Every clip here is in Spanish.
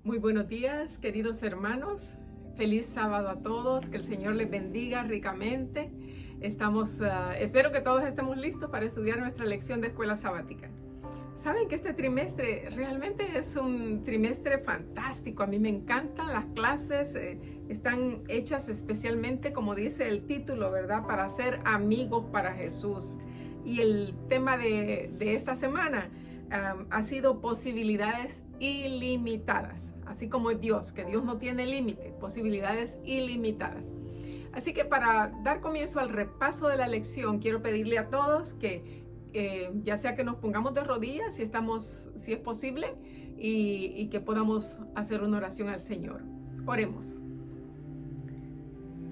Muy buenos días, queridos hermanos. Feliz sábado a todos. Que el Señor les bendiga ricamente. Espero que todos estemos listos para estudiar nuestra lección de escuela sabática. Saben que este trimestre realmente es un trimestre fantástico. A mí me encantan las clases. Están hechas especialmente, como dice el título, ¿verdad? Para ser amigos para Jesús. Y el tema de esta semana ha sido posibilidades ilimitadas, así como Dios, que Dios no tiene límite, posibilidades ilimitadas. Así que para dar comienzo al repaso de la lección, quiero pedirle a todos que ya sea que nos pongamos de rodillas, si es posible, y que podamos hacer una oración al Señor. Oremos.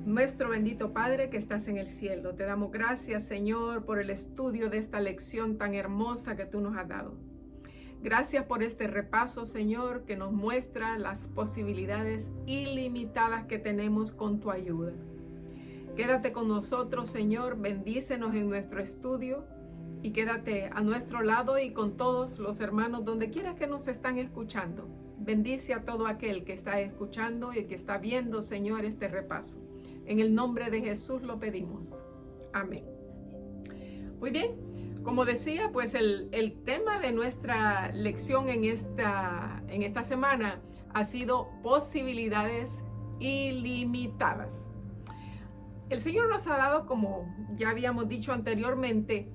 Nuestro bendito Padre que estás en el cielo, te damos gracias, Señor, por el estudio de esta lección tan hermosa que tú nos has dado. Gracias por este repaso, Señor, que nos muestra las posibilidades ilimitadas que tenemos con tu ayuda. Quédate con nosotros, Señor, bendícenos en nuestro estudio y quédate a nuestro lado y con todos los hermanos donde quiera que nos están escuchando. Bendice a todo aquel que está escuchando y que está viendo, Señor, este repaso. En el nombre de Jesús lo pedimos. Amén. Muy bien. Como decía, pues el tema de nuestra lección en esta semana ha sido posibilidades ilimitadas. El Señor nos ha dado, como ya habíamos dicho anteriormente,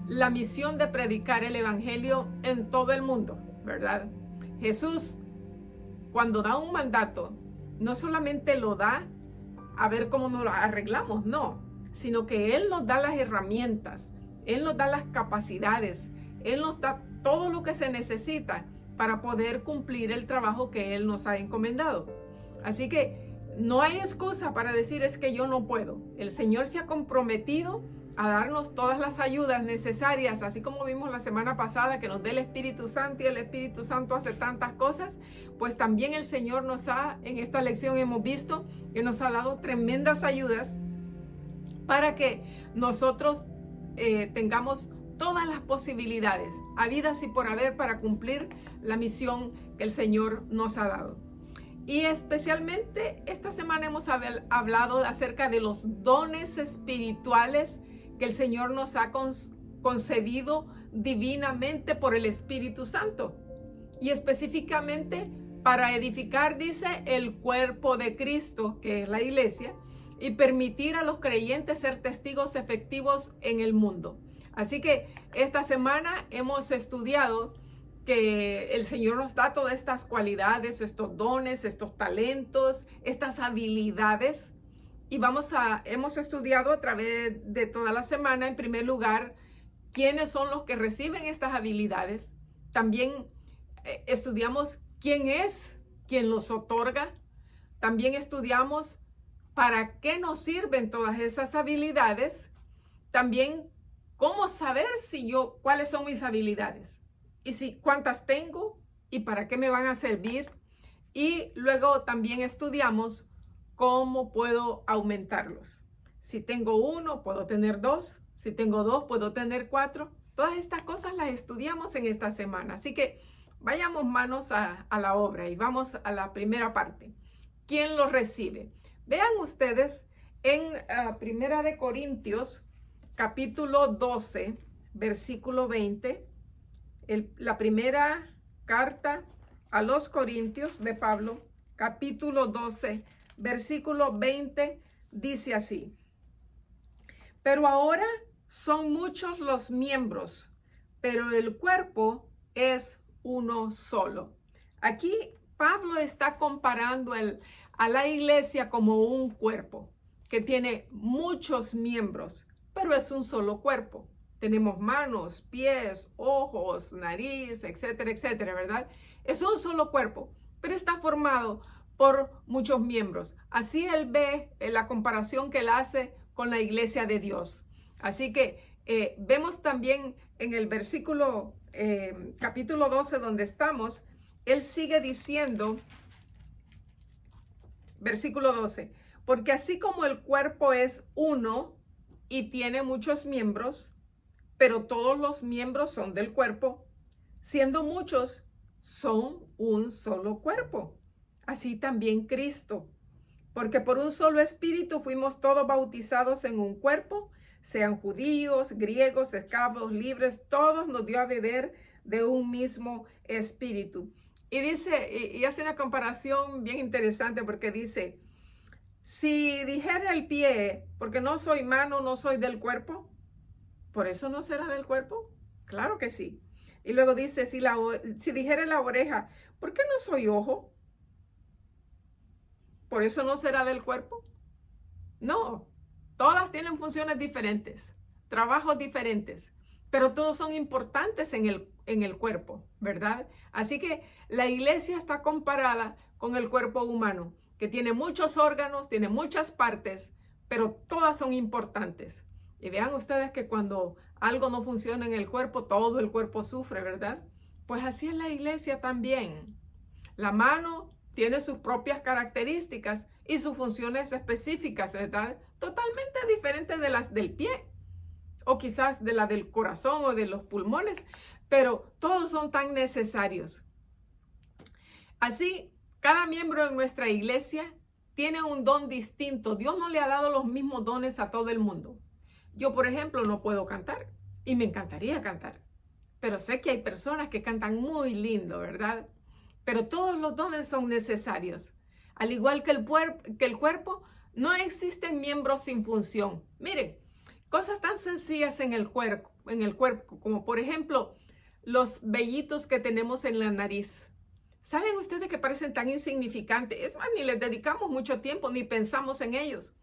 la misión de predicar el Evangelio en todo el mundo, ¿verdad? Jesús, cuando da un mandato, no solamente lo da a ver cómo nos lo arreglamos, no, sino que Él nos da las herramientas, Él nos da las capacidades, Él nos da todo lo que se necesita para poder cumplir el trabajo que Él nos ha encomendado. Así que no hay excusa para decir es que yo no puedo. El Señor se ha comprometido a darnos todas las ayudas necesarias, así como vimos la semana pasada que nos dé el Espíritu Santo y el Espíritu Santo hace tantas cosas, pues también el Señor en esta lección hemos visto que nos ha dado tremendas ayudas para que nosotros tengamos todas las posibilidades, habidas y por haber, para cumplir la misión que el Señor nos ha dado. Y especialmente esta semana hemos hablado acerca de los dones espirituales que el Señor nos ha concebido divinamente por el Espíritu Santo. Y específicamente para edificar, dice, el cuerpo de Cristo, que es la iglesia, y permitir a los creyentes ser testigos efectivos en el mundo. Así que esta semana hemos estudiado que el Señor nos da todas estas cualidades, estos dones, estos talentos, estas habilidades. Y hemos estudiado a través de toda la semana, en primer lugar, quiénes son los que reciben estas habilidades. También estudiamos quién es quien los otorga. También estudiamos para qué nos sirven todas esas habilidades. También cómo saber cuáles son mis habilidades y cuántas tengo y para qué me van a servir. Y luego también estudiamos cómo puedo aumentarlos. Si tengo uno, puedo tener dos. Si tengo dos, puedo tener cuatro. Todas estas cosas las estudiamos en esta semana. Así que vayamos manos a la obra y vamos a la primera parte. ¿Quién los recibe? Vean ustedes en Primera de Corintios, capítulo 12, versículo 20, la primera carta a los Corintios de Pablo, capítulo 12, versículo 20, dice así: pero ahora son muchos los miembros, pero el cuerpo es uno solo. Aquí Pablo está comparando a la iglesia como un cuerpo que tiene muchos miembros, pero es un solo cuerpo. Tenemos manos, pies, ojos, nariz, etcétera, etcétera, ¿verdad? Es un solo cuerpo, pero está formado por muchos miembros. Así él ve la comparación que él hace con la iglesia de Dios. Así que vemos también en el capítulo 12 donde estamos, él sigue diciendo, versículo 12, porque así como el cuerpo es uno y tiene muchos miembros, pero todos los miembros son del cuerpo, siendo muchos, son un solo cuerpo. Así también Cristo. Porque por un solo espíritu fuimos todos bautizados en un cuerpo, sean judíos, griegos, esclavos, libres, todos nos dio a beber de un mismo espíritu. Y dice, y hace una comparación bien interesante porque dice, si dijera el pie, porque no soy mano, no soy del cuerpo, ¿por eso no será del cuerpo? Claro que sí. Y luego dice, si dijera la oreja, ¿por qué no soy ojo? ¿Por eso no será del cuerpo? No, todas tienen funciones diferentes, trabajos diferentes, pero todos son importantes en el cuerpo, ¿verdad? Así que la iglesia está comparada con el cuerpo humano, que tiene muchos órganos, tiene muchas partes, pero todas son importantes. Y vean ustedes que cuando algo no funciona en el cuerpo, todo el cuerpo sufre, ¿verdad? Pues así es la iglesia también. La mano tiene sus propias características y sus funciones específicas, ¿verdad? Totalmente diferentes de las del pie, o quizás de la del corazón o de los pulmones, pero todos son tan necesarios. Así, cada miembro de nuestra iglesia tiene un don distinto. Dios no le ha dado los mismos dones a todo el mundo. Yo, por ejemplo, no puedo cantar y me encantaría cantar, pero sé que hay personas que cantan muy lindo, ¿verdad? Pero todos los dones son necesarios. Al igual que el cuerpo, no existen miembros sin función. Miren, cosas tan sencillas en el cuerpo, como por ejemplo, los vellitos que tenemos en la nariz. ¿Saben ustedes que parecen tan insignificantes? Es más, ni les dedicamos mucho tiempo, ni pensamos en ellos.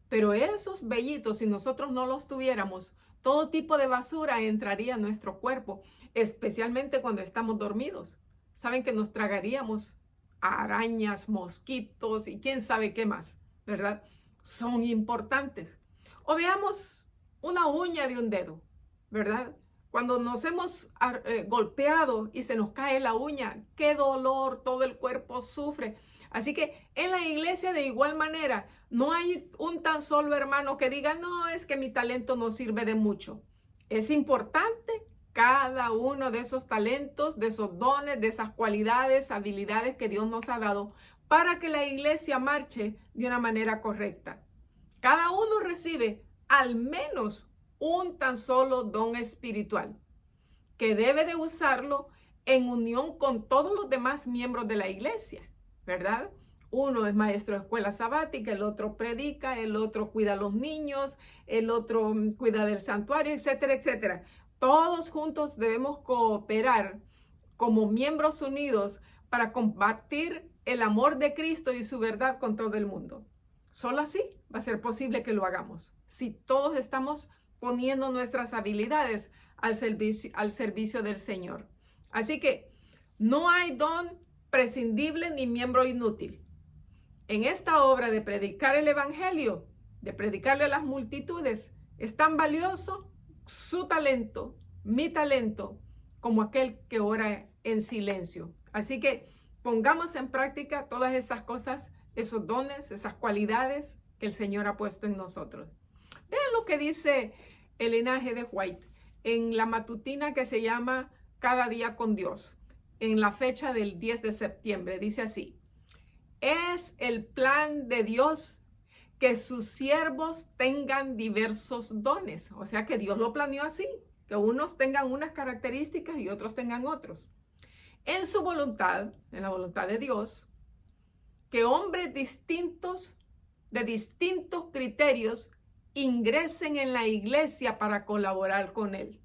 Pero esos vellitos, si nosotros no los tuviéramos, todo tipo de basura entraría a nuestro cuerpo, especialmente cuando estamos dormidos. Saben que nos tragaríamos arañas, mosquitos y quién sabe qué más, ¿verdad? Son importantes. O veamos una uña de un dedo, ¿verdad? Cuando nos hemos golpeado y se nos cae la uña, qué dolor, todo el cuerpo sufre. Así que en la iglesia de igual manera, no hay un tan solo hermano que diga, no, es que mi talento no sirve de mucho. Es importante cada uno de esos talentos, de esos dones, de esas cualidades, habilidades que Dios nos ha dado para que la iglesia marche de una manera correcta. Cada uno recibe al menos un tan solo don espiritual que debe de usarlo en unión con todos los demás miembros de la iglesia, ¿verdad? Uno es maestro de escuela sabática, el otro predica, el otro cuida a los niños, el otro cuida del santuario, etcétera, etcétera. Todos juntos debemos cooperar como miembros unidos para compartir el amor de Cristo y su verdad con todo el mundo. Solo así va a ser posible que lo hagamos, si todos estamos poniendo nuestras habilidades al servicio del Señor. Así que no hay don prescindible ni miembro inútil. En esta obra de predicar el evangelio, de predicarle a las multitudes, es tan valioso su talento, mi talento, como aquel que ora en silencio. Así que pongamos en práctica todas esas cosas, esos dones, esas cualidades que el Señor ha puesto en nosotros. Vean lo que dice el linaje de White en la matutina que se llama Cada día con Dios, en la fecha del 10 de septiembre. Dice así: es el plan de Dios que sus siervos tengan diversos dones. O sea que Dios lo planeó así, que unos tengan unas características y otros tengan otros. En su voluntad, en la voluntad de Dios, que hombres distintos, de distintos criterios, ingresen en la iglesia para colaborar con Él.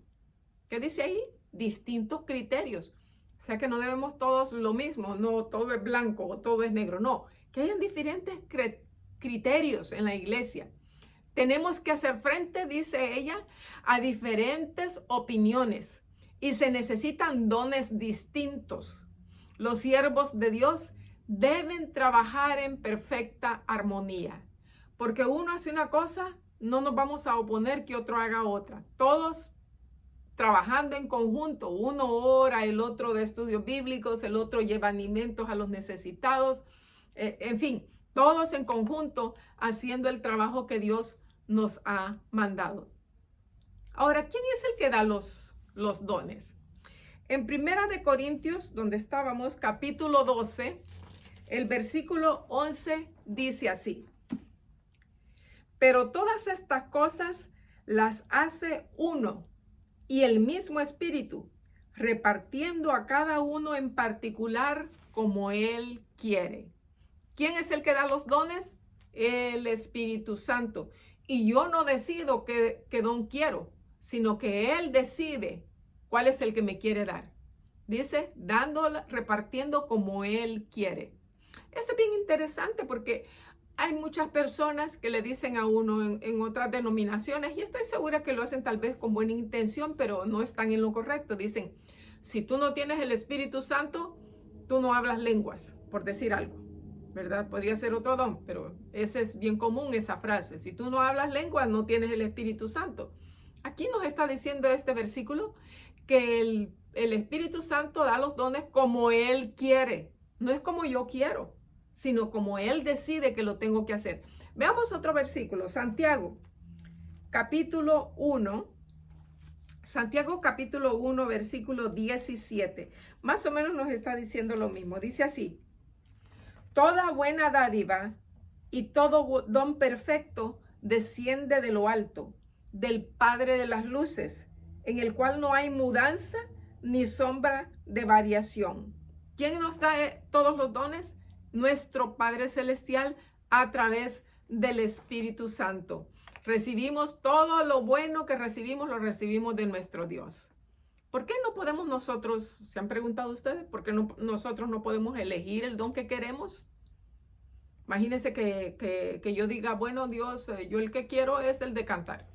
¿Qué dice ahí? Distintos criterios. O sea que no debemos todos lo mismo, no todo es blanco o todo es negro, no. Que hayan diferentes criterios en la iglesia. Tenemos que hacer frente, dice ella, a diferentes opiniones y se necesitan dones distintos. Los siervos de Dios deben trabajar en perfecta armonía, porque uno hace una cosa, no nos vamos a oponer que otro haga otra. Todos trabajando en conjunto, uno ora, el otro de estudios bíblicos, el otro lleva alimentos a los necesitados, en fin, todos en conjunto haciendo el trabajo que Dios nos ha mandado. Ahora, ¿quién es el que da los dones? En Primera de Corintios, donde estábamos, capítulo 12, el versículo 11 dice así: pero todas estas cosas las hace uno y el mismo Espíritu, repartiendo a cada uno en particular como Él quiere. ¿Quién es el que da los dones? El Espíritu Santo. Y yo no decido qué don quiero, sino que Él decide cuál es el que me quiere dar. Dice, dándola, repartiendo como Él quiere. Esto es bien interesante porque hay muchas personas que le dicen a uno en otras denominaciones, y estoy segura que lo hacen tal vez con buena intención, pero no están en lo correcto. Dicen, si tú no tienes el Espíritu Santo, tú no hablas lenguas, por decir algo, ¿verdad? Podría ser otro don, pero ese es bien común, esa frase. Si tú no hablas lenguas, no tienes el Espíritu Santo. Aquí nos está diciendo este versículo que el Espíritu Santo da los dones como Él quiere. No es como yo quiero, sino como Él decide que lo tengo que hacer. Veamos otro versículo, Santiago, capítulo 1. Santiago capítulo 1, versículo 17. Más o menos nos está diciendo lo mismo. Dice así: toda buena dádiva y todo don perfecto desciende de lo alto, del Padre de las luces, en el cual no hay mudanza ni sombra de variación. ¿Quién nos da todos los dones? Nuestro Padre Celestial a través del Espíritu Santo. Recibimos todo lo bueno que recibimos, lo recibimos de nuestro Dios. ¿Por qué no podemos nosotros, se han preguntado ustedes, por qué nosotros no podemos elegir el don que queremos? Imagínense que yo diga, bueno, Dios, yo el que quiero es el de cantar.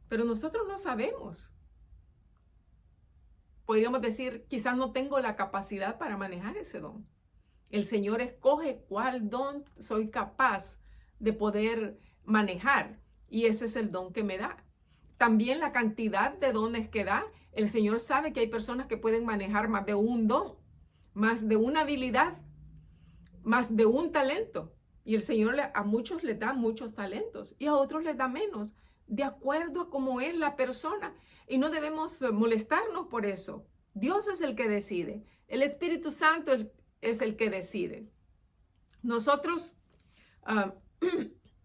Pero nosotros no sabemos. Podríamos decir, quizás no tengo la capacidad para manejar ese don. El Señor escoge cuál don soy capaz de poder manejar, y ese es el don que me da. También la cantidad de dones que da. El Señor sabe que hay personas que pueden manejar más de un don, más de una habilidad, más de un talento. Y el Señor a muchos les da muchos talentos y a otros les da menos, de acuerdo a cómo es la persona. Y no debemos molestarnos por eso. Dios es el que decide. El Espíritu Santo es el que decide. Nosotros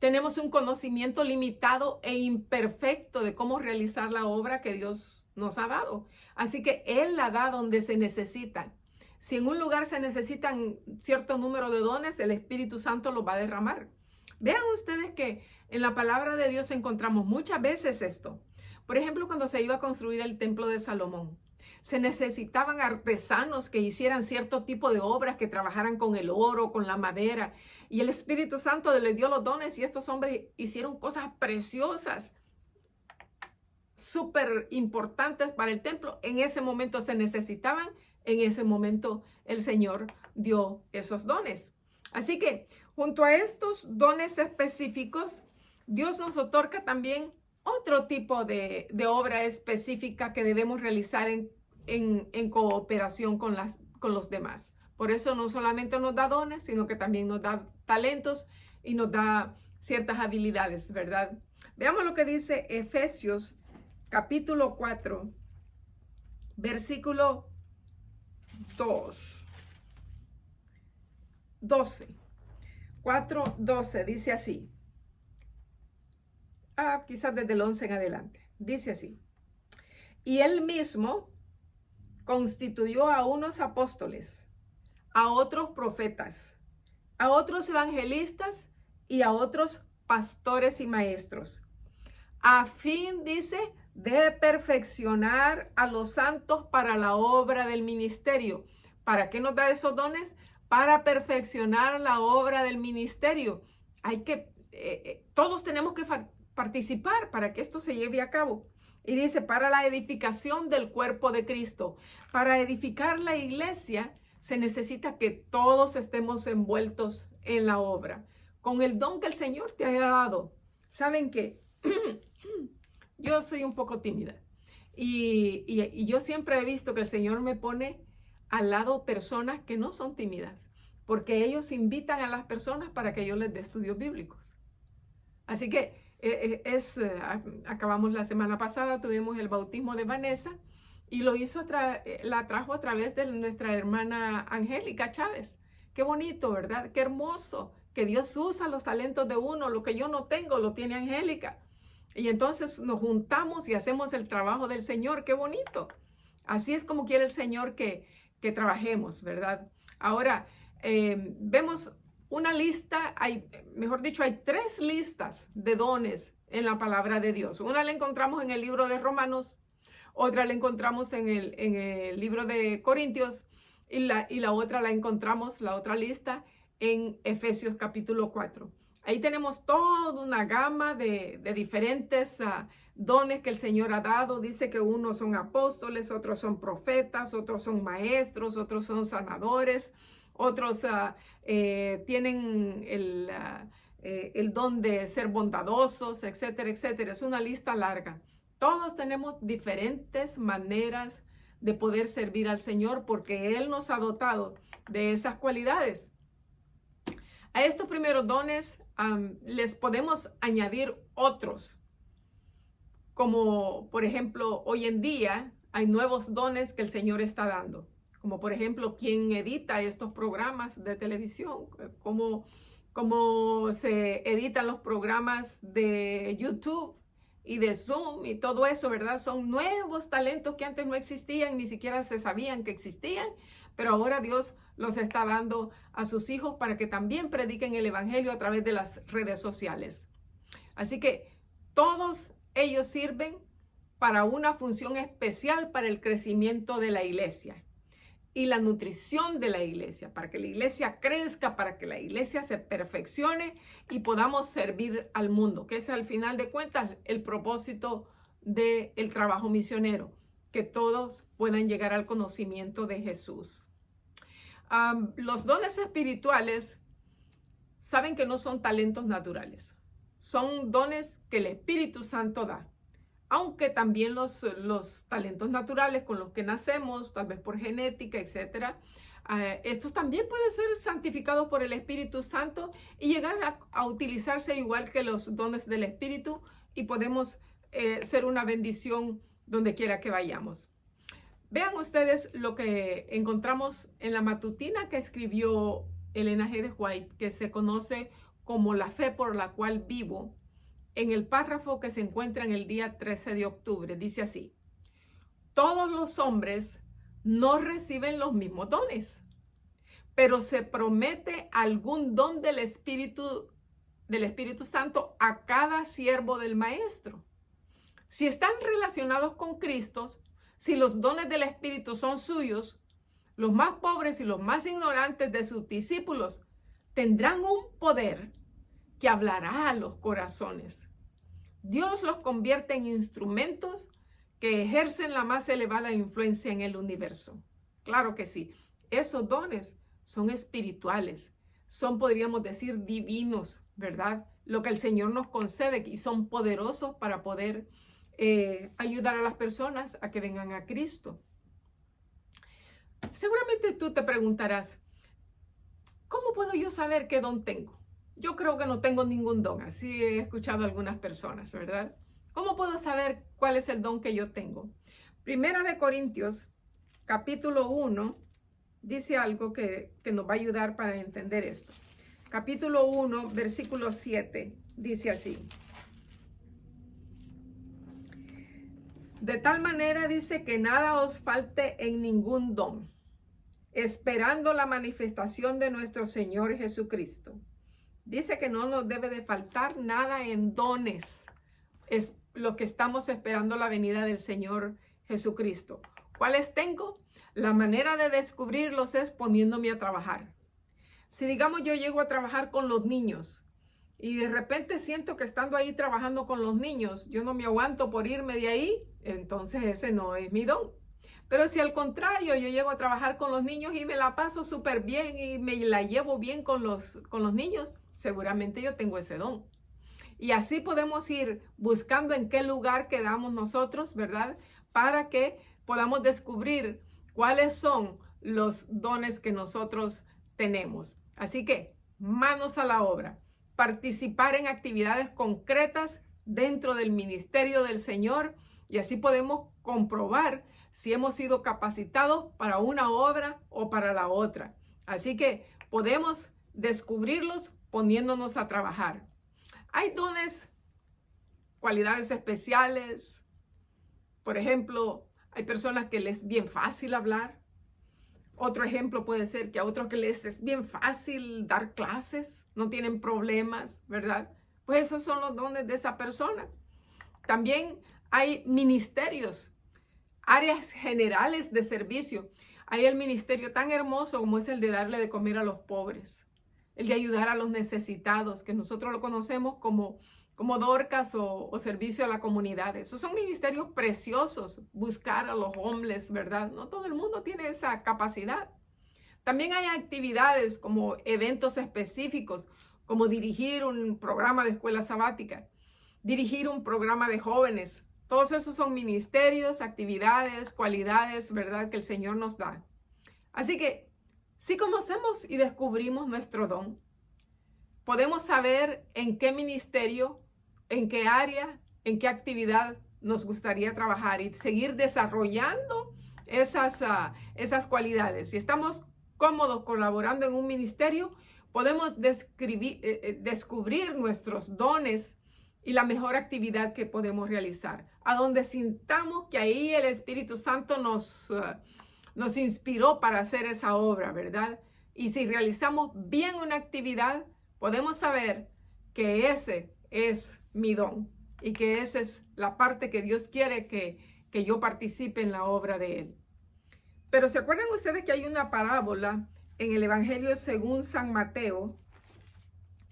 tenemos un conocimiento limitado e imperfecto de cómo realizar la obra que Dios nos ha dado. Así que Él la da donde se necesitan. Si en un lugar se necesitan cierto número de dones, el Espíritu Santo los va a derramar. Vean ustedes que en la palabra de Dios encontramos muchas veces esto. Por ejemplo, cuando se iba a construir el templo de Salomón, se necesitaban artesanos que hicieran cierto tipo de obras, que trabajaran con el oro, con la madera. Y el Espíritu Santo les dio los dones y estos hombres hicieron cosas preciosas, súper importantes para el templo. En ese momento se necesitaban. En ese momento el Señor dio esos dones. Así que junto a estos dones específicos, Dios nos otorga también otro tipo de obra específica que debemos realizar en cooperación con los demás. Por eso no solamente nos da dones, sino que también nos da talentos y nos da ciertas habilidades, ¿verdad? Veamos lo que dice Efesios capítulo 4, versículo 12. 4:12 dice así. Quizás desde el 11 en adelante. Dice así: y Él mismo constituyó a unos apóstoles, a otros profetas, a otros evangelistas y a otros pastores y maestros, a fin, dice, de perfeccionar a los santos para la obra del ministerio. ¿Para qué nos da esos dones? Para perfeccionar la obra del ministerio. Todos tenemos que participar para que esto se lleve a cabo. Y dice, para la edificación del cuerpo de Cristo. Para edificar la iglesia se necesita que todos estemos envueltos en la obra, con el don que el Señor te haya dado. ¿Saben qué? Yo soy un poco tímida y yo siempre he visto que el Señor me pone al lado personas que no son tímidas, porque ellos invitan a las personas para que yo les dé estudios bíblicos. Así que acabamos la semana pasada, tuvimos el bautismo de Vanessa Y lo hizo, la trajo a través de nuestra hermana Angélica Chávez. Qué bonito, ¿verdad? Qué hermoso que Dios usa los talentos de uno. Lo que yo no tengo lo tiene Angélica. Y entonces nos juntamos y hacemos el trabajo del Señor. Qué bonito. Así es como quiere el Señor que trabajemos, ¿verdad? Ahora, vemos una lista, mejor dicho, hay 3 listas de dones en la palabra de Dios. Una la encontramos en el libro de Romanos, otra la encontramos en el libro de Corintios y la otra la encontramos, la otra lista, en Efesios capítulo 4. Ahí tenemos toda una gama de diferentes dones que el Señor ha dado. Dice que unos son apóstoles, otros son profetas, otros son maestros, otros son sanadores, otros tienen el don de ser bondadosos, etcétera, etcétera. Es una lista larga. Todos tenemos diferentes maneras de poder servir al Señor porque Él nos ha dotado de esas cualidades. A estos primeros dones les podemos añadir otros, como por ejemplo, hoy en día hay nuevos dones que el Señor está dando, como por ejemplo, quien edita estos programas de televisión, cómo se editan los programas de YouTube y de Zoom y todo eso, ¿verdad? Son nuevos talentos que antes no existían, ni siquiera se sabían que existían, pero ahora Dios los está dando a sus hijos para que también prediquen el evangelio a través de las redes sociales. Así que todos ellos sirven para una función especial para el crecimiento de la iglesia y la nutrición de la iglesia, para que la iglesia crezca, para que la iglesia se perfeccione y podamos servir al mundo, que es al final de cuentas el propósito del trabajo misionero, que todos puedan llegar al conocimiento de Jesús. Los dones espirituales saben que no son talentos naturales, son dones que el Espíritu Santo da. Aunque también los talentos naturales con los que nacemos, tal vez por genética, etcétera, estos también pueden ser santificados por el Espíritu Santo y llegar a utilizarse igual que los dones del Espíritu y podemos ser una bendición donde quiera que vayamos. Vean ustedes lo que encontramos en la matutina que escribió Elena G. de White, que se conoce como La fe por la cual vivo. En el párrafo que se encuentra en el día 13 de octubre, dice así: todos los hombres no reciben los mismos dones, pero se promete algún don del Espíritu Santo a cada siervo del Maestro. Si están relacionados con Cristo, si los dones del Espíritu son suyos, los más pobres y los más ignorantes de sus discípulos tendrán un poder que hablará a los corazones. Dios los convierte en instrumentos que ejercen la más elevada influencia en el universo. Claro que sí, esos dones son espirituales, son, podríamos decir, divinos, ¿verdad? Lo que el Señor nos concede y son poderosos para poder ayudar a las personas a que vengan a Cristo. Seguramente tú te preguntarás, ¿cómo puedo yo saber qué don tengo? Yo creo que no tengo ningún don, así he escuchado a algunas personas, ¿verdad? ¿Cómo puedo saber cuál es el don que yo tengo? Primera de Corintios, capítulo 1, dice algo que nos va a ayudar para entender esto. Capítulo 1, versículo 7, dice así: de tal manera dice que nada os falte en ningún don, esperando la manifestación de nuestro Señor Jesucristo. Dice que no nos debe de faltar nada en dones. Es lo que estamos esperando, la venida del Señor Jesucristo. ¿Cuáles tengo? La manera de descubrirlos es poniéndome a trabajar. Si digamos yo llego a trabajar con los niños y de repente siento que estando ahí trabajando con los niños, yo no me aguanto por irme de ahí, entonces ese no es mi don. Pero si al contrario yo llego a trabajar con los niños y me la paso súper bien y me la llevo bien con los niños, seguramente yo tengo ese don. Y así podemos ir buscando en qué lugar quedamos nosotros, ¿verdad? Para que podamos descubrir cuáles son los dones que nosotros tenemos. Así que manos a la obra. Participar en actividades concretas dentro del ministerio del Señor y así podemos comprobar si hemos sido capacitados para una obra o para la otra. Así que podemos descubrirlos poniéndonos a trabajar. Hay dones, cualidades especiales. Por ejemplo, hay personas que les es bien fácil hablar. Otro ejemplo puede ser que a otros que les es bien fácil dar clases, no tienen problemas, ¿verdad? Pues esos son los dones de esa persona. También hay ministerios, áreas generales de servicio. Hay el ministerio tan hermoso como es el de darle de comer a los pobres, el de ayudar a los necesitados, que nosotros lo conocemos como Dorcas o servicio a la comunidad. Esos son ministerios preciosos, buscar a los homeless, ¿verdad? No todo el mundo tiene esa capacidad. También hay actividades como eventos específicos, como dirigir un programa de escuela sabática, dirigir un programa de jóvenes. Todos esos son ministerios, actividades, cualidades, ¿verdad?, que el Señor nos da. Así que si conocemos y descubrimos nuestro don, podemos saber en qué ministerio, en qué área, en qué actividad nos gustaría trabajar y seguir desarrollando esas cualidades. Si estamos cómodos colaborando en un ministerio, podemos descubrir nuestros dones y la mejor actividad que podemos realizar, a donde sintamos que ahí el Espíritu Santo nos inspiró para hacer esa obra, ¿verdad? Y si realizamos bien una actividad, podemos saber que ese es mi don y que esa es la parte que Dios quiere que yo participe en la obra de Él. Pero ¿se acuerdan ustedes que hay una parábola en el Evangelio según San Mateo,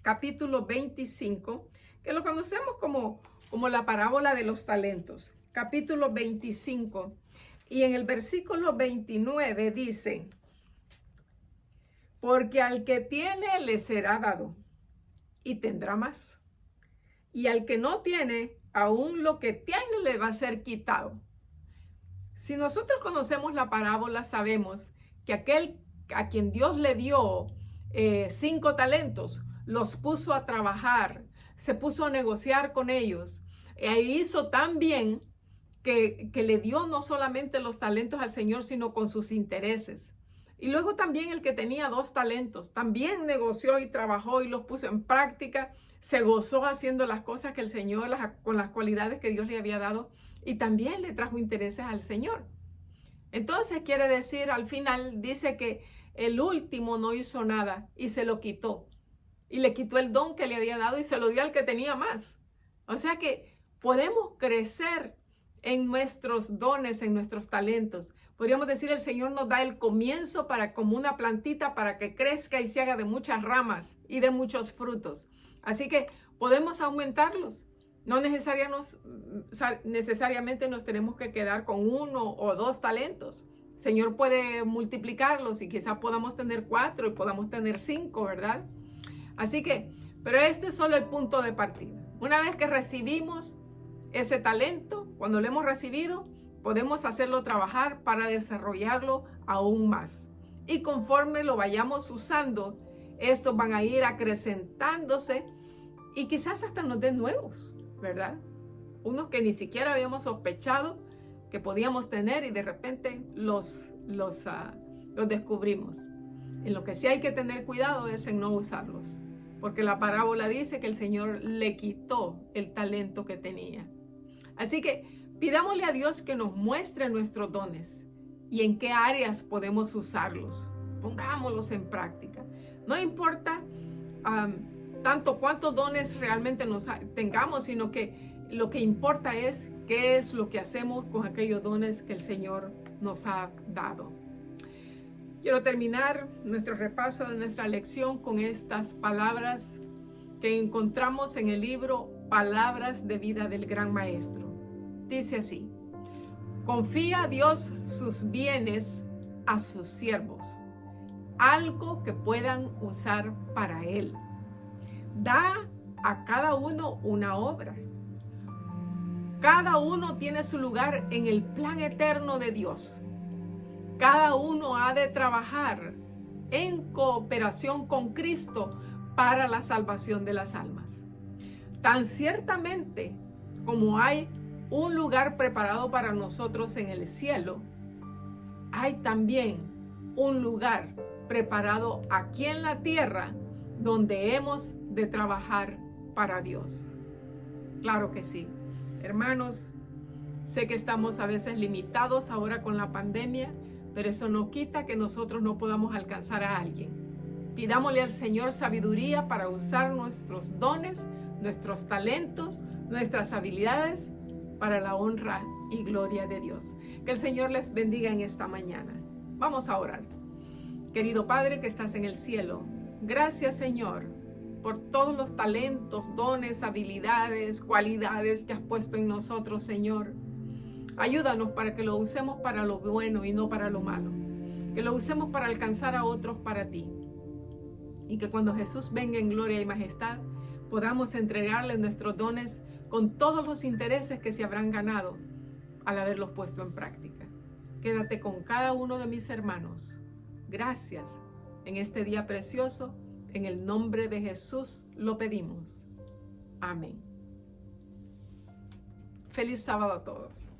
capítulo 25, que lo conocemos como la parábola de los talentos? Capítulo 25, y en el versículo 29 dice: porque al que tiene le será dado y tendrá más. Y al que no tiene, aún lo que tiene le va a ser quitado. Si nosotros conocemos la parábola, sabemos que aquel a quien Dios le dio 5 talentos, los puso a trabajar, se puso a negociar con ellos, e hizo tan bien que le dio no solamente los talentos al Señor, sino con sus intereses. Y luego también el que tenía 2 talentos, también negoció y trabajó y los puso en práctica, se gozó haciendo las cosas que el Señor, con las cualidades que Dios le había dado, y también le trajo intereses al Señor. Entonces quiere decir, al final dice que el último no hizo nada y se lo quitó. Y le quitó el don que le había dado y se lo dio al que tenía más. O sea que podemos crecer en nuestros dones, en nuestros talentos. Podríamos decir, el Señor nos da el comienzo como una plantita para que crezca y se haga de muchas ramas y de muchos frutos. Así que podemos aumentarlos. No necesariamente nos tenemos que quedar con 1 o 2 talentos. El Señor puede multiplicarlos y quizás podamos tener 4 y podamos tener 5, ¿verdad? Así que, pero este es solo el punto de partida. Una vez que recibimos ese talento, cuando lo hemos recibido, podemos hacerlo trabajar para desarrollarlo aún más. Y conforme lo vayamos usando, estos van a ir acrecentándose y quizás hasta nos den nuevos, ¿verdad? Unos que ni siquiera habíamos sospechado que podíamos tener y de repente los descubrimos. En lo que sí hay que tener cuidado es en no usarlos, porque la parábola dice que el Señor le quitó el talento que tenía. Así que pidámosle a Dios que nos muestre nuestros dones y en qué áreas podemos usarlos. Pongámoslos en práctica. No importa tanto cuántos dones realmente tengamos, sino que lo que importa es qué es lo que hacemos con aquellos dones que el Señor nos ha dado. Quiero terminar nuestro repaso de nuestra lección con estas palabras que encontramos en el libro Palabras de Vida del Gran Maestro. Dice así: confía a Dios sus bienes a sus siervos, algo que puedan usar para Él. Da a cada uno una obra. Cada uno tiene su lugar en el plan eterno de Dios. Cada uno ha de trabajar en cooperación con Cristo para la salvación de las almas. Tan ciertamente como hay un lugar preparado para nosotros en el cielo, hay también un lugar preparado aquí en la tierra donde hemos de trabajar para Dios. Claro que sí. Hermanos, sé que estamos a veces limitados ahora con la pandemia, pero eso no quita que nosotros no podamos alcanzar a alguien. Pidámosle al Señor sabiduría para usar nuestros dones, nuestros talentos, nuestras habilidades para la honra y gloria de Dios. Que el Señor les bendiga en esta mañana. Vamos a orar. Querido Padre que estás en el cielo, gracias Señor por todos los talentos, dones, habilidades, cualidades que has puesto en nosotros, Señor. Ayúdanos para que lo usemos para lo bueno y no para lo malo. Que lo usemos para alcanzar a otros para ti. Y que cuando Jesús venga en gloria y majestad, podamos entregarle nuestros dones con todos los intereses que se habrán ganado al haberlos puesto en práctica. Quédate con cada uno de mis hermanos. Gracias en este día precioso. En el nombre de Jesús lo pedimos. Amén. Feliz sábado a todos.